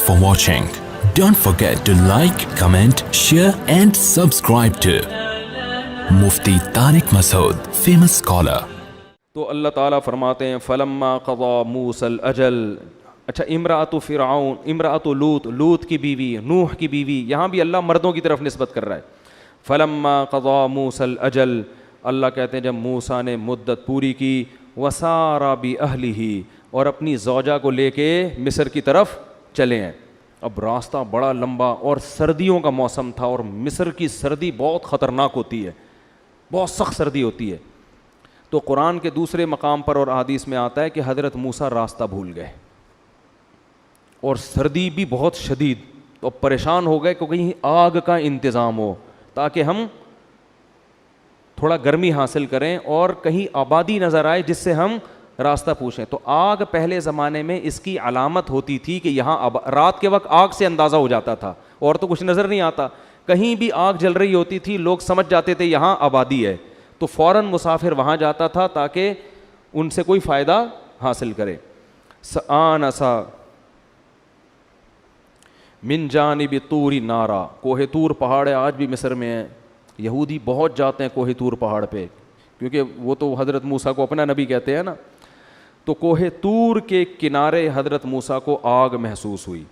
Thanks for watching. Don't forget to like, comment, share and subscribe to Mufti Tariq Masood, famous scholar. تو اللہ تعالیٰ فرماتے ہیں فلما قضا موسیٰ الاجل. اچھا امرأۃ فرعون، امرأۃ لوط، لوط کی بیوی، نوح کی بیوی، یہاں بھی اللہ مردوں کی طرف نسبت کر رہا ہے. فلما قضا موسیٰ الاجل، اللہ کہتے ہیں جب موسیٰ نے مدت پوری کی، وسارا بأہلہ، اور اپنی زوجہ کو لے کے مصر کی طرف چلے ہیں. اب راستہ بڑا لمبا اور سردیوں کا موسم تھا، اور مصر کی سردی بہت خطرناک ہوتی ہے، بہت سخت سردی ہوتی ہے. تو قرآن کے دوسرے مقام پر اور احادیث میں آتا ہے کہ حضرت موسیٰ راستہ بھول گئے اور سردی بھی بہت شدید، تو پریشان ہو گئے کہ کہیں آگ کا انتظام ہو تاکہ ہم تھوڑا گرمی حاصل کریں اور کہیں آبادی نظر آئے جس سے ہم راستہ پوچھیں. تو آگ پہلے زمانے میں اس کی علامت ہوتی تھی کہ یہاں رات کے وقت آگ سے اندازہ ہو جاتا تھا، اور تو کچھ نظر نہیں آتا، کہیں بھی آگ جل رہی ہوتی تھی لوگ سمجھ جاتے تھے یہاں آبادی ہے، تو فوراً مسافر وہاں جاتا تھا تاکہ ان سے کوئی فائدہ حاصل کرے. آنسا من جانب طور نارا، کوہ طور پہاڑ ہے، آج بھی مصر میں ہے، یہودی بہت جاتے ہیں کوہ طور پہاڑ پہ کیونکہ وہ تو حضرت موسیٰ کو اپنا نبی کہتے ہیں نا. تو کوہ طور کے کنارے حضرت موسیٰ کو آگ محسوس ہوئی.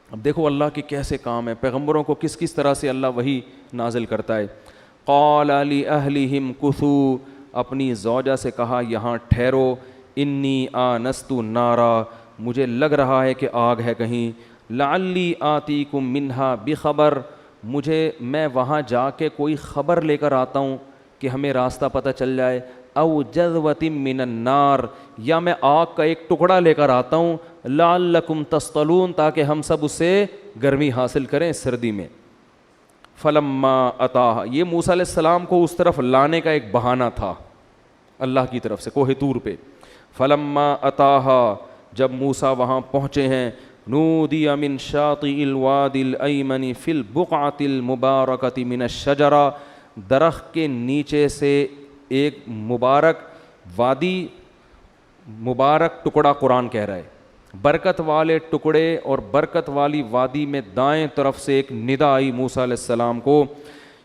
اب دیکھو اللہ کے کیسے کام ہے، پیغمبروں کو کس کس طرح سے اللہ وحی نازل کرتا ہے. قال لأہلہم کثوا، اپنی زوجہ سے کہا یہاں ٹھہرو، انی آنست نارا، مجھے لگ رہا ہے کہ آگ ہے کہیں، لعلی آتیکم منہا بخبر، میں وہاں جا کے کوئی خبر لے کر آتا ہوں کہ ہمیں راستہ پتہ چل جائے، او جذوۃ من النار، یا میں آگ کا ایک ٹکڑا لے کر آتا ہوں، لعلکم تصطلون، تاکہ ہم سب اس سے گرمی حاصل کریں سردی میں. فلما اتاہا، یہ موسیٰ علیہ السلام کو اس طرف لانے کا ایک بہانہ تھا اللہ کی طرف سے کوہ طور پہ. فلما اتاہا، جب موسیٰ وہاں پہنچے ہیں، نودی من شاطئ الوادی الایمن فی البقعۃ المبارکۃ من الشجرہ، درخت کے نیچے سے ایک مبارک وادی، مبارک ٹکڑا قرآن کہہ رہا ہے، برکت والے ٹکڑے اور برکت والی وادی میں دائیں طرف سے ایک ندا آئی موسیٰ علیہ السلام کو،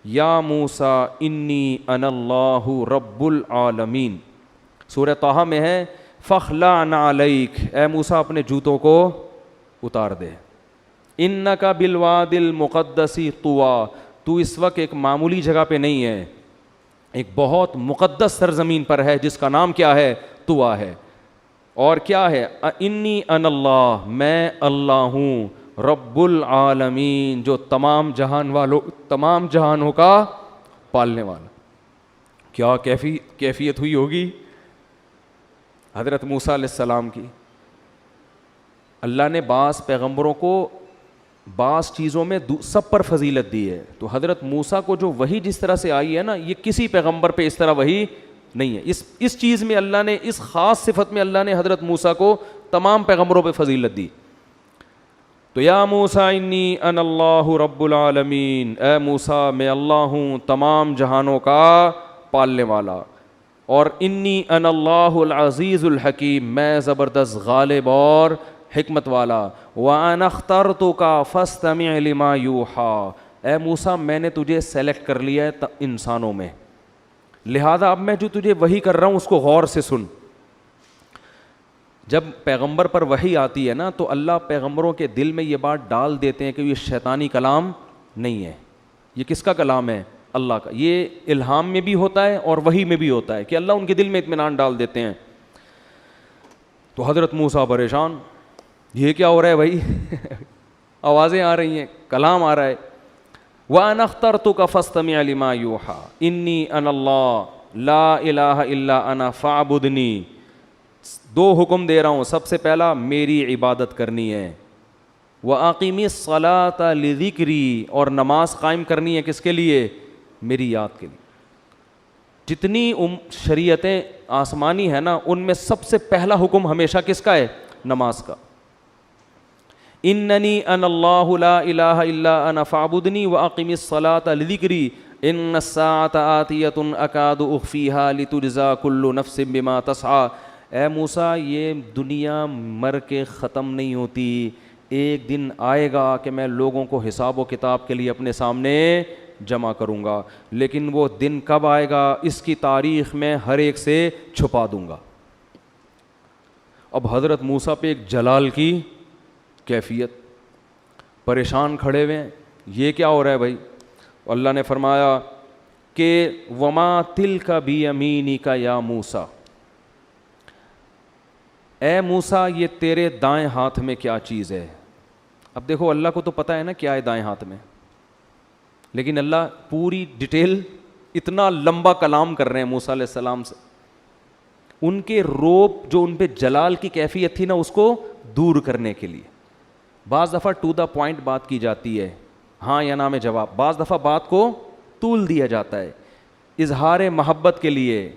یا موسیٰ انی انا اللہ رب العالمین. سورہ طٰہٰ میں ہے فاخلع نعلیک، اے موسیٰ اپنے جوتوں کو اتار دے، انک بالوادی المقدس طویٰ، تو اس وقت ایک معمولی جگہ پہ نہیں ہے، ایک بہت مقدس سرزمین پر ہے جس کا نام کیا ہے؟ طویٰ ہے. اور کیا ہے؟ انی انا اللہ، میں اللہ ہوں، رب العالمین، جو تمام جہانوں کا پالنے والا. کیا کیفیت ہوئی ہوگی حضرت موسیٰ علیہ السلام کی. اللہ نے بعض پیغمبروں کو بعض چیزوں میں سب پر فضیلت دی ہے، تو حضرت موسیٰ کو جو وحی جس طرح سے آئی ہے نا، یہ کسی پیغمبر پہ اس طرح وحی نہیں ہے. اس چیز میں اللہ نے، اس خاص صفت میں اللہ نے حضرت موسیٰ کو تمام پیغمبروں پہ فضیلت دی. تو یا موسیٰ انی انا اللہ رب العالمین، اے موسیٰ میں اللہ ہوں تمام جہانوں کا پالنے والا، اور انی انا اللہ العزیز الحکیم، میں زبردست غالب اور حکمت والا. وَأَنَا اخْتَرْتُكَ فَاسْتَمِعْ لِمَا يُوحَىٰ، اے موسیٰ میں نے تجھے سلیکٹ کر لیا ہے انسانوں میں، لہذا اب میں جو تجھے وحی کر رہا ہوں اس کو غور سے سن. جب پیغمبر پر وحی آتی ہے نا تو اللہ پیغمبروں کے دل میں یہ بات ڈال دیتے ہیں کہ یہ شیطانی کلام نہیں ہے، یہ کس کا کلام ہے؟ اللہ کا. یہ الہام میں بھی ہوتا ہے اور وحی میں بھی ہوتا ہے کہ اللہ ان کے دل میں اطمینان ڈال دیتے ہیں. تو حضرت موسیٰ پریشان، یہ کیا ہو رہا ہے بھائی آوازیں آ رہی ہیں، کلام آ رہا ہے. وَأَنَا اخْتَرْتُكَ فَاسْتَمِعْ لِمَا يُوحَىٰ إِنِّي أَنَا اللَّهُ لَا إِلَٰهَ إِلَّا أَنَا فَاعْبُدْنِي. دو حکم دے رہا ہوں، سب سے پہلا میری عبادت کرنی ہے، وَأَقِمِ الصَّلَاةَ لِذِكْرِي، اور نماز قائم کرنی ہے کس کے لیے؟ میری یاد کے لیے. جتنی شریعتیں آسمانی ہیں نا ان میں سب سے پہلا حکم ہمیشہ کس کا ہے؟ نماز کا. اننی انا اللہ لا الہ الا انا فاعبدنی واقم الصلاۃ لذکری ان الساعۃ آتیۃ اکاد اخفیہا لتجزا کل نفس بما تسعی. اے موسیٰ یہ دنیا مر کے ختم نہیں ہوتی، ایک دن آئے گا کہ میں لوگوں کو حساب و کتاب کے لیے اپنے سامنے جمع کروں گا، لیکن وہ دن کب آئے گا اس کی تاریخ میں ہر ایک سے چھپا دوں گا۔ اب حضرت موسیٰ پہ ایک جلال کی کیفیت، پریشان کھڑے ہوئے ہیں، یہ کیا ہو رہا ہے بھائی؟ اللہ نے فرمایا کہ وما تلک بیمینک یا موسیٰ، اے موسیٰ یہ تیرے دائیں ہاتھ میں کیا چیز ہے؟ اب دیکھو اللہ کو تو پتہ ہے نا کیا ہے دائیں ہاتھ میں، لیکن اللہ پوری ڈیٹیل، اتنا لمبا کلام کر رہے ہیں موسیٰ علیہ السلام سے، ان کے روب جو ان پہ جلال کی کیفیت تھی نا اس کو دور کرنے کے لیے۔ بعض دفعہ ٹو دا پوائنٹ بات کی جاتی ہے، ہاں یا نہ میں جواب، بعض دفعہ بات کو طول دیا جاتا ہے اظہار محبت کے لیے،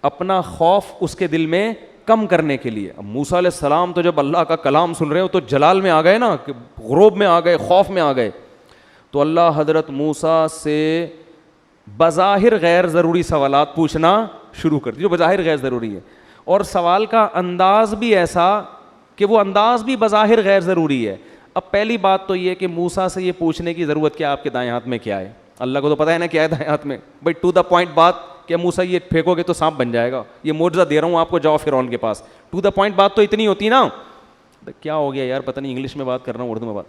اپنا خوف اس کے دل میں کم کرنے کے لیے۔ اب موسیٰ علیہ السلام تو جب اللہ کا کلام سن رہے ہو تو جلال میں آ گئے نا، غروب میں آ گئے، خوف میں آ گئے، تو اللہ حضرت موسیٰ سے بظاہر غیر ضروری سوالات پوچھنا شروع کر دی جو بظاہر غیر ضروری ہے، اور سوال کا انداز بھی ایسا کہ وہ انداز بھی بظاہر غیر ضروری ہے۔ اب پہلی بات تو یہ کہ موسیٰ سے یہ پوچھنے کی ضرورت کیا آپ کے دائیں ہاتھ میں کیا ہے؟ اللہ کو تو پتہ ہے نا کیا ہے دائیں ہاتھ میں، بھائی ٹو دا پوائنٹ بات کہ موسیٰ یہ پھینکو گے تو سانپ بن جائے گا، یہ معجزہ دے رہا ہوں آپ کو، جاؤ فرعون کے پاس۔ ٹو دا پوائنٹ بات تو اتنی ہوتی نا، کیا ہو گیا یار، پتہ نہیں انگلش میں بات کر رہا ہوں اردو میں بات،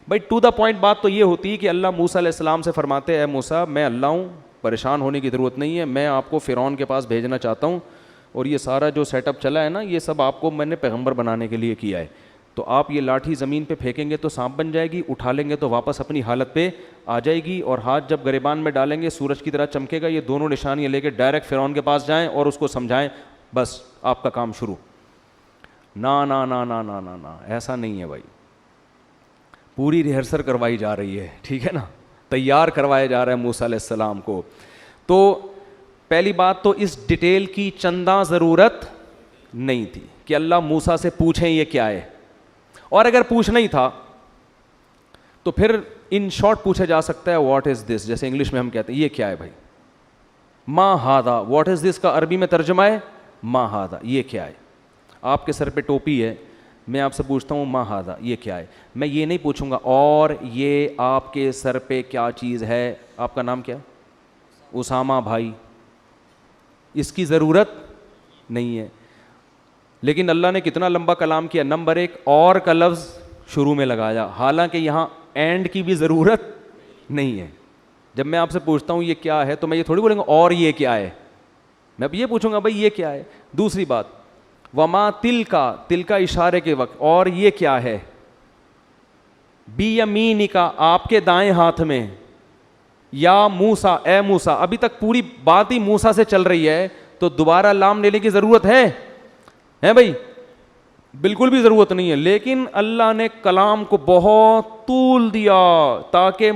بھائی ٹو دا پوائنٹ بات تو یہ ہوتی کہ اللہ موسیٰ علیہ السلام سے فرماتے اے موسیٰ میں اللہ ہوں، پریشان ہونے کی ضرورت نہیں ہے، میں آپ کو فرعون کے پاس بھیجنا چاہتا ہوں، اور یہ سارا جو سیٹ اپ چلا ہے نا یہ سب آپ کو میں نے پیغمبر بنانے کے لیے کیا ہے، تو آپ یہ لاٹھی زمین پہ پھینکیں گے تو سانپ بن جائے گی، اٹھا لیں گے تو واپس اپنی حالت پہ آ جائے گی، اور ہاتھ جب گریبان میں ڈالیں گے سورج کی طرح چمکے گا، یہ دونوں نشانیاں لے کے ڈائریکٹ فرعون کے پاس جائیں اور اس کو سمجھائیں، بس آپ کا کام شروع۔ نا نا نا نا نا نا نا ایسا نہیں ہے بھائی، پوری ریہرسل کروائی جا رہی ہے، ٹھیک ہے نا، تیار کروایا جا رہا ہے موسیٰ علیہ السلام کو۔ تو پہلی بات تو اس ڈیٹیل کی چنداں ضرورت نہیں تھی کہ اللہ موسیٰ سے پوچھیں یہ کیا ہے، اور اگر پوچھنا ہی تھا تو پھر ان شارٹ پوچھا جا سکتا ہے واٹ از دس، جیسے انگلش میں ہم کہتے ہیں یہ کیا ہے بھائی، ما ہاذا، واٹ از دس کا عربی میں ترجمہ ہے ما ہاذا، یہ کیا ہے۔ آپ کے سر پہ ٹوپی ہے، میں آپ سے پوچھتا ہوں ما ہاذا یہ کیا ہے، میں یہ نہیں پوچھوں گا اور یہ آپ کے سر پہ کیا چیز ہے، آپ کا نام کیا؟ اسامہ بھائی، اس کی ضرورت نہیں ہے۔ لیکن اللہ نے کتنا لمبا کلام کیا، نمبر ایک اور کا لفظ شروع میں لگایا، حالانکہ یہاں اینڈ کی بھی ضرورت نہیں ہے۔ جب میں آپ سے پوچھتا ہوں یہ کیا ہے تو میں یہ تھوڑی بولوں گا اور یہ کیا ہے، میں اب یہ پوچھوں گا بھائی یہ کیا ہے۔ دوسری بات وما تلکا اشارے کے وقت، اور یہ کیا ہے، بیمینکا آپ کے دائیں ہاتھ میں، یا موسیٰ اے موسیٰ، ابھی تک پوری بات ہی موسیٰ سے چل رہی ہے تو دوبارہ لام لینے کی ضرورت ہے بھائی؟ بالکل بھی ضرورت نہیں ہے، لیکن اللہ نے کلام کو بہت طول دیا تاکہ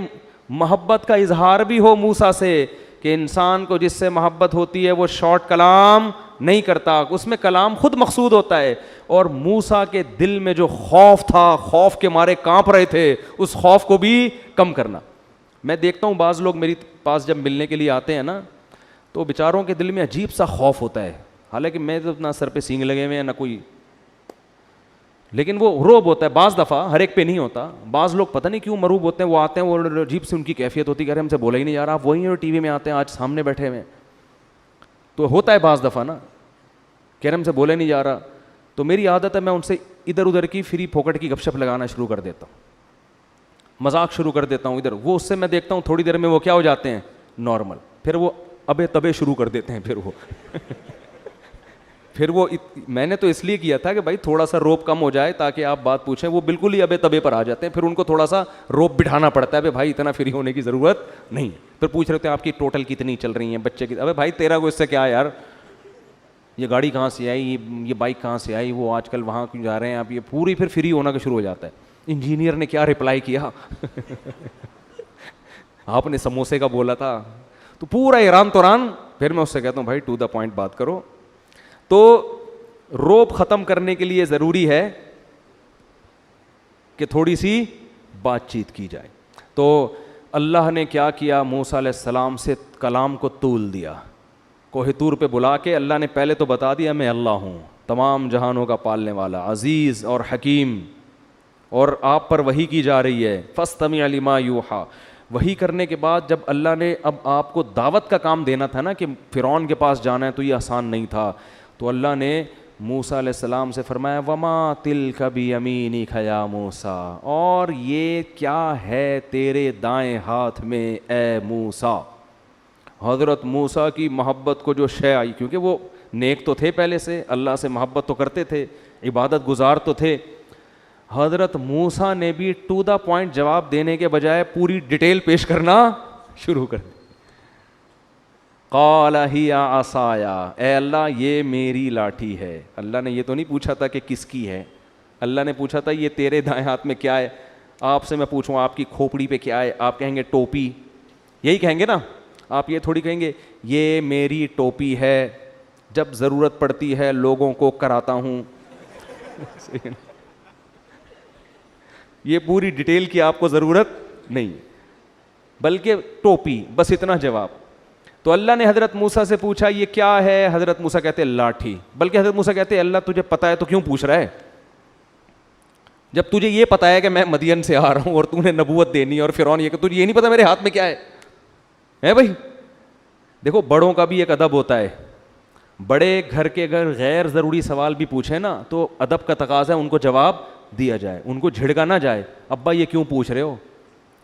محبت کا اظہار بھی ہو موسیٰ سے، کہ انسان کو جس سے محبت ہوتی ہے وہ شارٹ کلام نہیں کرتا، اس میں کلام خود مقصود ہوتا ہے، اور موسیٰ کے دل میں جو خوف تھا، خوف کے مارے کانپ رہے تھے، اس خوف کو بھی کم کرنا۔ میں دیکھتا ہوں بعض لوگ میری پاس جب ملنے کے لیے آتے ہیں نا تو بیچاروں کے دل میں عجیب سا خوف ہوتا ہے، حالانکہ میں تو نہ سر پہ سینگ لگے ہوئے ہیں نہ کوئی، لیکن وہ روب ہوتا ہے، بعض دفعہ ہر ایک پہ نہیں ہوتا، بعض لوگ پتہ نہیں کیوں مروب ہوتے ہیں، وہ آتے ہیں وہ عجیب سے ان کی کیفیت ہوتی ہے کہ ہم سے بولا ہی نہیں جا رہا، آپ وہی ہیں ٹی وی میں آتے ہیں آج سامنے بیٹھے ہوئے ہیں، تو ہوتا ہے بعض دفعہ نا کہ ہم سے بولا ہی نہیں جا رہا، تو میری عادت ہے میں ان سے ادھر ادھر کی فری پھوکٹ کی گپ شپ لگانا شروع کر دیتا ہوں، مذاق شروع کر دیتا ہوں ادھر، وہ اس سے میں دیکھتا ہوں تھوڑی دیر میں وہ کیا ہو جاتے ہیں نارمل، پھر وہ ابے تبے شروع کر دیتے ہیں، پھر وہ میں نے تو اس لیے کیا تھا کہ بھائی تھوڑا سا روپ کم ہو جائے تاکہ آپ بات پوچھیں، وہ بالکل ہی ابے تبے پر آ جاتے ہیں، پھر ان کو تھوڑا سا روپ بٹھانا پڑتا ہے، بھائی اتنا فری ہونے کی ضرورت نہیں، پھر پوچھ رہے ہوتے ہیں آپ کی ٹوٹل کتنی چل رہی ہیں بچے کی، ابے بھائی تیرا کو اس سے کیا ہے یار، یہ گاڑی کہاں سے آئی، یہ بائک کہاں سے آئی، وہ آج کل وہاں کیوں جا رہے ہیں آپ، یہ پوری پھر فری ہونا کا شروع ہو جاتا ہے، انجینئر نے کیا رپلائی کیا آپ نے سموسے کا بولا تھا، تو پورا ایران توران، پھر میں اس سے کہتا ہوں بھائی ٹو دا پوائنٹ بات کرو۔ تو روب ختم کرنے کے لیے ضروری ہے کہ تھوڑی سی بات چیت کی جائے، تو اللہ نے کیا کیا، موسیٰ علیہ السلام سے کلام کو طول دیا، کوہ طور پہ بلا کے اللہ نے پہلے تو بتا دیا میں اللہ ہوں، تمام جہانوں کا پالنے والا، عزیز اور حکیم، اور آپ پر وحی کی جا رہی ہے. فاستمع لما یوحیٰ. وحی کرنے کے بعد جب اللہ نے اب آپ کو دعوت کا کام دینا تھا نا کہ فرعون کے پاس جانا ہے، تو یہ آسان نہیں تھا. تو اللہ نے موسیٰ علیہ السلام سے فرمایا وما تلک بیمینک یا موسیٰ، اور یہ کیا ہے تیرے دائیں ہاتھ میں اے موسیٰ. حضرت موسیٰ کی محبت کو جو شے آئی، کیونکہ وہ نیک تو تھے پہلے سے، اللہ سے محبت تو کرتے تھے، عبادت گزار تو تھے. حضرت موسیٰ نے بھی ٹو دا پوائنٹ جواب دینے کے بجائے پوری ڈیٹیل پیش کرنا شروع کر دی. قال ہی عصای، اے اللہ یہ میری لاٹھی ہے. اللہ نے یہ تو نہیں پوچھا تھا کہ کس کی ہے، اللہ نے پوچھا تھا یہ تیرے دائیں ہاتھ میں کیا ہے. آپ سے میں پوچھوں آپ کی کھوپڑی پہ کیا ہے، آپ کہیں گے ٹوپی، یہی کہیں گے نا. آپ یہ تھوڑی کہیں گے یہ میری ٹوپی ہے، جب ضرورت پڑتی ہے لوگوں کو کراتا ہوں. یہ پوری ڈیٹیل کی آپ کو ضرورت نہیں، بلکہ ٹوپی، بس اتنا جواب. تو اللہ نے حضرت موسیٰ سے پوچھا یہ کیا ہے، حضرت موسیٰ کہتے لاٹھی. بلکہ حضرت موسیٰ کہتے اللہ تجھے پتہ ہے تو کیوں پوچھ رہا ہے، جب تجھے یہ پتہ ہے کہ میں مدین سے آ رہا ہوں اور تو نے نبوت دینی، اور فرعون یہ کہ تجھے یہ نہیں پتہ میرے ہاتھ میں کیا ہے بھائی. دیکھو بڑوں کا بھی ایک ادب ہوتا ہے، بڑے گھر کے اگر غیر ضروری سوال بھی پوچھیں نا تو ادب کا تقاضا ہے ان کو جواب دیا جائے، ان کو جھڑکا نہ جائے. ابا یہ کیوں پوچھ رہے ہو،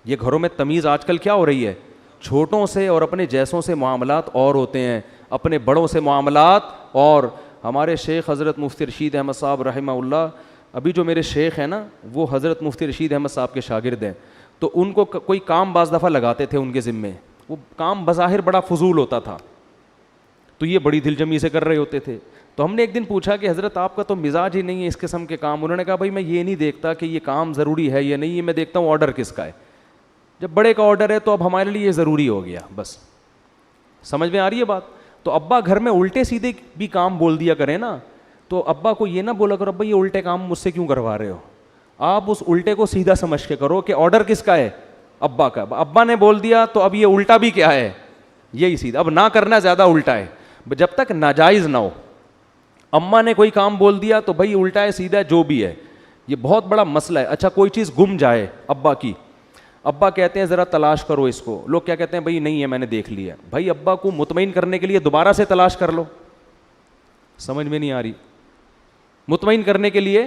یہ گھروں میں تمیز آج کل کیا ہو رہی ہے، چھوٹوں سے اور اپنے جیسوں سے معاملات اور ہوتے ہیں، اپنے بڑوں سے معاملات. اور ہمارے شیخ حضرت مفتی رشید احمد صاحب رحمہ اللہ، ابھی جو میرے شیخ ہیں نا وہ حضرت مفتی رشید احمد صاحب کے شاگرد ہیں. تو ان کو کوئی کام بعض دفعہ لگاتے تھے ان کے ذمے، وہ کام بظاہر بڑا فضول ہوتا تھا، تو یہ بڑی دل جمی سے کر رہے ہوتے تھے. تو ہم نے ایک دن پوچھا کہ حضرت آپ کا تو مزاج ہی نہیں ہے اس قسم کے کام. انہوں نے کہا بھائی میں یہ نہیں دیکھتا کہ یہ کام ضروری ہے یا نہیں، یہ میں دیکھتا ہوں آرڈر کس کا ہے. جب بڑے کا آرڈر ہے تو اب ہمارے لیے یہ ضروری ہو گیا. بس سمجھ میں آ رہی ہے بات. تو ابا گھر میں الٹے سیدھے بھی کام بول دیا کریں نا، تو ابا کو یہ نہ بولا کرو ابا یہ الٹے کام مجھ سے کیوں کروا رہے ہو. آپ اس الٹے کو سیدھا سمجھ کے کرو کہ آرڈر کس کا ہے، ابا کا. ابا نے بول دیا تو اب یہ الٹا بھی کیا ہے، یہی سیدھا. اب نہ کرنا زیادہ الٹا ہے، جب تک ناجائز نہ ہو. اماں نے کوئی کام بول دیا تو بھائی الٹا ہے سیدھا ہے جو بھی ہے، یہ بہت بڑا مسئلہ ہے. اچھا کوئی چیز گم جائے ابا کی، ابا کہتے ہیں ذرا تلاش کرو اس کو، لوگ کیا کہتے ہیں بھائی نہیں ہے میں نے دیکھ لیا. بھائی ابا کو مطمئن کرنے کے لیے دوبارہ سے تلاش کر لو. سمجھ میں نہیں آ رہی. مطمئن کرنے کے لیے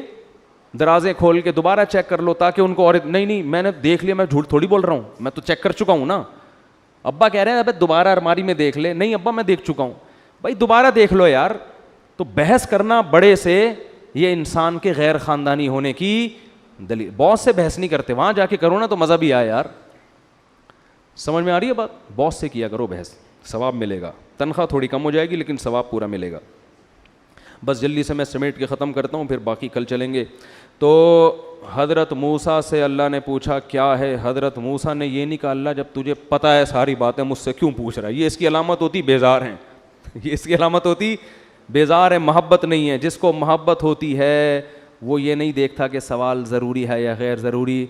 درازیں کھول کے دوبارہ چیک کر لو تاکہ ان کو اور نہیں میں نے دیکھ لیا، میں جھوٹ تھوڑی بول رہا ہوں، میں تو چیک کر چکا ہوں نا. ابا کہہ رہے ہیں ابے دوبارہ الماری میں دیکھ لے. نہیں ابا میں دیکھ چکا ہوں. بھائی دوبارہ دیکھ لو یار. تو بحث کرنا بڑے سے یہ انسان کے غیر خاندانی ہونے کی دلیل. باس سے بحث نہیں کرتے، وہاں جا کے کرو نا تو مزہ بھی آئے یار. سمجھ میں آ رہی ہے بات. باس سے کیا کرو بحث، ثواب ملے گا. تنخواہ تھوڑی کم ہو جائے گی لیکن ثواب پورا ملے گا. بس جلدی سے میں سمیٹ کے ختم کرتا ہوں، پھر باقی کل چلیں گے. تو حضرت موسیٰ سے اللہ نے پوچھا کیا ہے. حضرت موسیٰ نے یہ نہیں کہا اللہ جب تجھے پتہ ہے ساری باتیں مجھ سے کیوں پوچھ رہا ہے. یہ اس کی علامت ہوتی بیزار ہیں، یہ اس کی علامت ہوتی بیزار ہے، محبت نہیں ہے. جس کو محبت ہوتی ہے وہ یہ نہیں دیکھتا کہ سوال ضروری ہے یا غیر ضروری،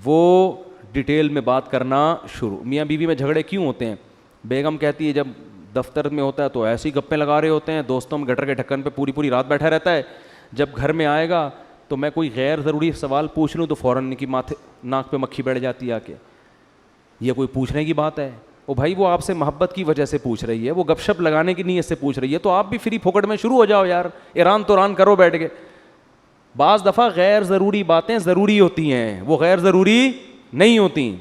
وہ ڈیٹیل میں بات کرنا شروع. میاں بیوی میں جھگڑے کیوں ہوتے ہیں؟ بیگم کہتی ہے جب دفتر میں ہوتا ہے تو ایسی گپیں لگا رہے ہوتے ہیں، دوستوں میں گٹر کے ڈھکن پہ پوری رات بیٹھا رہتا ہے. جب گھر میں آئے گا تو میں کوئی غیر ضروری سوال پوچھ لوں تو فوراً کی ماتھے ناک پہ مکھی بیٹھ جاتی ہے آ کے. یہ کوئی پوچھنے کی بات ہے؟ او بھائی وہ آپ سے محبت کی وجہ سے پوچھ رہی ہے، وہ گپ شپ لگانے کی نیت سے پوچھ رہی ہے. تو آپ بھی فری پھوکٹ میں شروع ہو جاؤ یار، ایران تو کرو بیٹھ کے. بعض دفعہ غیر ضروری باتیں ضروری ہوتی ہیں، وہ غیر ضروری نہیں ہوتی.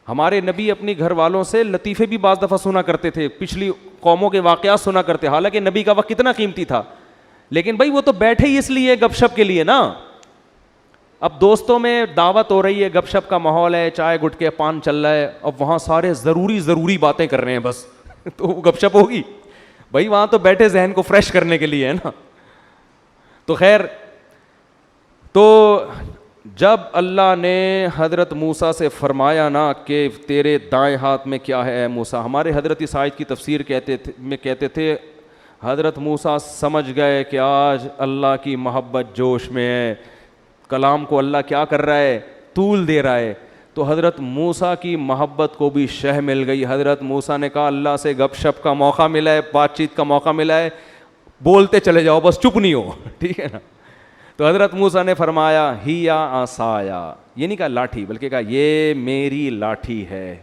ہمارے نبی اپنی گھر والوں سے لطیفے بھی بعض دفعہ سنا کرتے تھے، پچھلی قوموں کے واقعات سنا کرتے، حالانکہ نبی کا وقت کتنا قیمتی تھا. لیکن بھائی وہ تو بیٹھے ہی اس لیے گپ شپ کے لیے نا. اب دوستوں میں دعوت ہو رہی ہے، گپ شپ کا ماحول ہے، چائے گٹکے پان چل رہا ہے، اب وہاں سارے ضروری باتیں کر رہے ہیں بس تو وہ گپ شپ ہوگی؟ بھائی وہاں تو بیٹھے ذہن کو فریش کرنے کے لیے ہے نا. تو خیر، تو جب اللہ نے حضرت موسیٰ سے فرمایا نا کہ تیرے دائیں ہاتھ میں کیا ہے اے موسیٰ، ہمارے حضرت اس آیت کی تفسیر کہتے تھے حضرت موسیٰ سمجھ گئے کہ آج اللہ کی محبت جوش میں ہے، کلام کو اللہ کیا کر رہا ہے، طول دے رہا ہے. تو حضرت موسیٰ کی محبت کو بھی شہ مل گئی. حضرت موسیٰ نے کہا اللہ سے گپ شپ کا موقع ملا ہے، بات چیت کا موقع ملا ہے، بولتے چلے جاؤ بس چپ نہیں ہو، ٹھیک ہے نا. تو حضرت موسیٰ نے فرمایا ہی عصایا، یہ نہیں کہا لاٹھی، بلکہ کہا یہ میری لاٹھی ہے.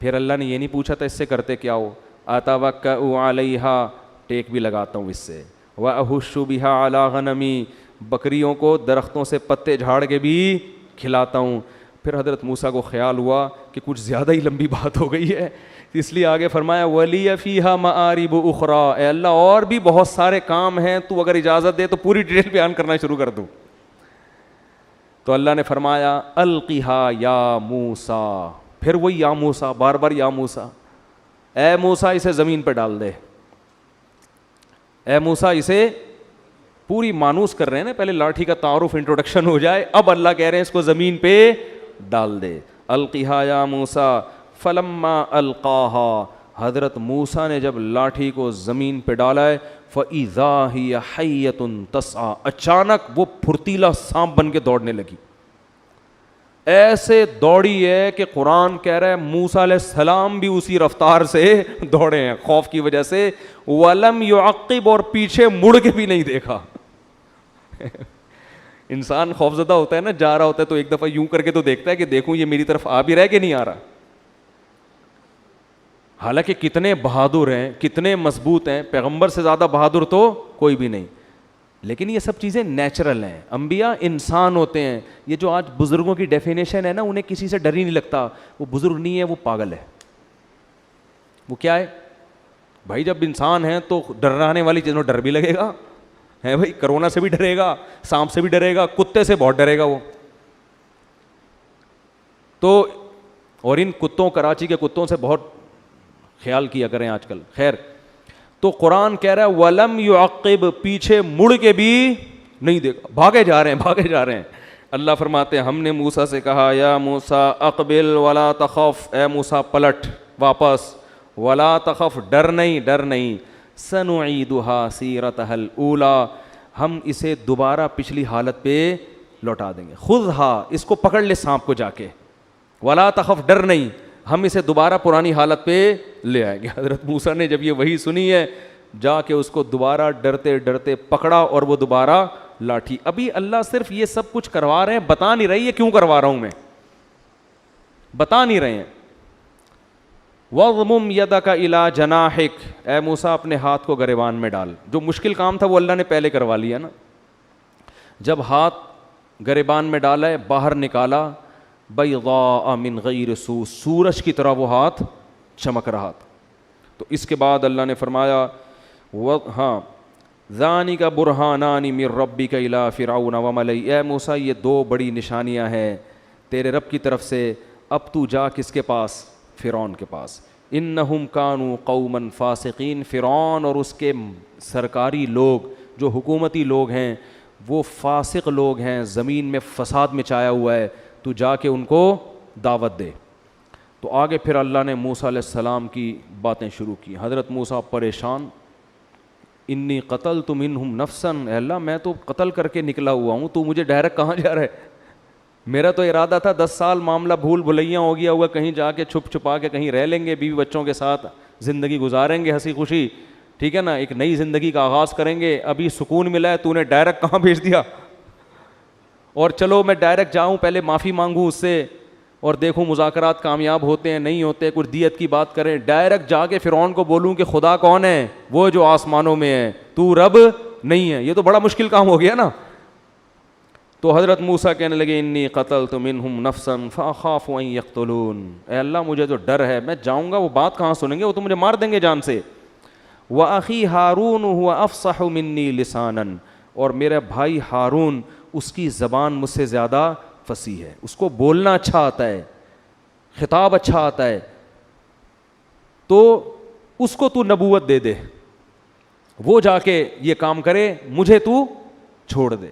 پھر اللہ نے یہ نہیں پوچھا تھا اس سے کرتے کیا ہو، اتوکأ علیہا، ٹیک بھی لگاتا ہوں اس سے، واہش بہا علی غنمی، بکریوں کو درختوں سے پتے جھاڑ کے بھی کھلاتا ہوں. پھر حضرت موسیٰ کو خیال ہوا کہ کچھ زیادہ ہی لمبی بات ہو گئی ہے، اس لیے آگے فرمایا ولی فیہا مآرب اخری، اے اللہ اور بھی بہت سارے کام ہیں، تو اگر اجازت دے تو پوری ڈیٹیل بیان کرنا شروع کر دوں. تو اللہ نے فرمایا القھا یا موسیٰ، پھر وہی یا موسیٰ، بار بار یا موسیٰ، اے موسیٰ اسے زمین پہ ڈال دے. اے موسیٰ اسے پوری مانوس کر رہے ہیں نا، پہلے لاٹھی کا تعارف انٹروڈکشن ہو جائے، اب اللہ کہہ رہے ہیں اس کو زمین پہ ڈال دے. القھا یا موسیٰ فلما القاہا، حضرت موسیٰ نے جب لاٹھی کو زمین پہ ڈالا ہے فاذا ہی حیۃ تسعی، اچانک وہ پھرتیلا سانپ بن کے دوڑنے لگی. ایسے دوڑی ہے کہ قرآن کہہ رہا ہے موسیٰ علیہ السلام بھی اسی رفتار سے دوڑے ہیں خوف کی وجہ سے. ولم یعقب، اور پیچھے مڑ کے بھی نہیں دیکھا. انسان خوفزدہ ہوتا ہے نا، جا رہا ہوتا ہے تو ایک دفعہ یوں کر کے تو دیکھتا ہے کہ دیکھوں یہ میری طرف آ بھی رہا ہے کہ نہیں آ رہا. حالانکہ کتنے بہادر ہیں، کتنے مضبوط ہیں، پیغمبر سے زیادہ بہادر تو کوئی بھی نہیں. لیکن یہ سب چیزیں نیچرل ہیں، انبیاء انسان ہوتے ہیں. یہ جو آج بزرگوں کی ڈیفینیشن ہے نا، انہیں کسی سے ڈر ہی نہیں لگتا. وہ بزرگ نہیں ہے، وہ پاگل ہے. وہ کیا ہے بھائی، جب انسان ہیں تو ڈرانے والی چیزوں ڈر بھی لگے گا ہے بھائی. کرونا سے بھی ڈرے گا، سانپ سے بھی ڈرے گا، کتے سے بہت ڈرے گا وہ. تو اور ان کتوں، کراچی کے کتوں سے بہت خیال کیا کریں آج کل. خیر، تو قرآن کہہ رہا ہے ولم یعقب، پیچھے مڑ کے بھی نہیں دیکھا، بھاگے جا رہے ہیں بھاگے جا رہے ہیں. اللہ فرماتے ہیں ہم نے موسیٰ سے کہا یا موسیٰ اقبل ولا تخف، اے موسیٰ پلٹ واپس، ولا تخف، ڈر نہیں ڈر نہیں، سنعیدها سیرتها الاولی، ہم اسے دوبارہ پچھلی حالت پہ لوٹا دیں گے. خذها، اس کو پکڑ لے سانپ کو جا کے، ولا تخف، ڈر نہیں، ہم اسے دوبارہ پرانی حالت پہ لے آئیں گے. حضرت موسیٰ نے جب یہ وحی سنی ہے، جا کے اس کو دوبارہ ڈرتے ڈرتے پکڑا اور وہ دوبارہ لاٹھی. ابھی اللہ صرف یہ سب کچھ کروا رہے ہیں، بتا نہیں رہی ہے کیوں کروا رہا ہوں میں، بتا نہیں رہے ہیں. وَاضْمُمْ يَدَكَ إِلَىٰ جَنَاحِكَ، اے موسیٰ اپنے ہاتھ کو گریبان میں ڈال. جو مشکل کام تھا وہ اللہ نے پہلے کروا لیا نا. جب ہاتھ گریبان میں ڈالا ہے، باہر نکالا، بیضاء من غیر سوء، سورج کی طرح وہ ہاتھ چمک رہا تھا. تو اس کے بعد اللہ نے فرمایا ہاں ذَانِكَ بُرْهَانَانِ مِن رَبِّكَ إِلَىٰ فِرْعَوْنَ وَمَلَئِهِ، اے موسیٰ یہ دو بڑی نشانیاں ہیں تیرے رب کی طرف سے. اب تو جا کس کے پاس؟ فرعون کے پاس. انہم کانوا قوما فاسقین، فرعون اور اس کے سرکاری لوگ جو حکومتی لوگ ہیں وہ فاسق لوگ ہیں، زمین میں فساد مچایا ہوا ہے، تو جا کے ان کو دعوت دے. تو آگے پھر اللہ نے موسیٰ علیہ السلام کی باتیں شروع کی. حضرت موسیٰ پریشان، انی قتلت منہم نفسا، اے اللہ میں تو قتل کر کے نکلا ہوا ہوں، تو مجھے ڈائریکٹ کہاں جا رہا ہے؟ میرا تو ارادہ تھا 10 سال معاملہ بھول بھلیاں ہو گیا ہوا، کہیں جا کے چھپ چھپا کے کہیں رہ لیں گے، بیوی بچوں کے ساتھ زندگی گزاریں گے ہنسی خوشی، ٹھیک ہے نا، ایک نئی زندگی کا آغاز کریں گے. ابھی سکون ملا ہے، تو نے ڈائریکٹ کہاں بھیج دیا؟ اور چلو میں ڈائریکٹ جاؤں، پہلے معافی مانگوں اس سے اور دیکھوں مذاکرات کامیاب ہوتے ہیں نہیں ہوتے، کچھ دیت کی بات کریں. ڈائریکٹ جا کے فرعون کو بولوں کہ خدا کون ہے؟ وہ جو آسمانوں میں ہے، تو رب نہیں ہے. یہ تو بڑا مشکل کام ہو گیا نا. تو حضرت موسیٰ کہنے لگے انی قتلت منہم نفسا فاخاف ان یقتلون، اے اللہ مجھے تو ڈر ہے، میں جاؤں گا وہ بات کہاں سنیں گے، وہ تو مجھے مار دیں گے جان سے. وَأَخِي ہارون هُوَ أَفْصَحُ مِنِّي لِسَانًا، اور میرا بھائی ہارون اس کی زبان مجھ سے زیادہ فصیح ہے، اس کو بولنا اچھا آتا ہے، خطاب اچھا آتا ہے، تو اس کو تو نبوت دے دے، وہ جا کے یہ کام کرے، مجھے تو چھوڑ دے.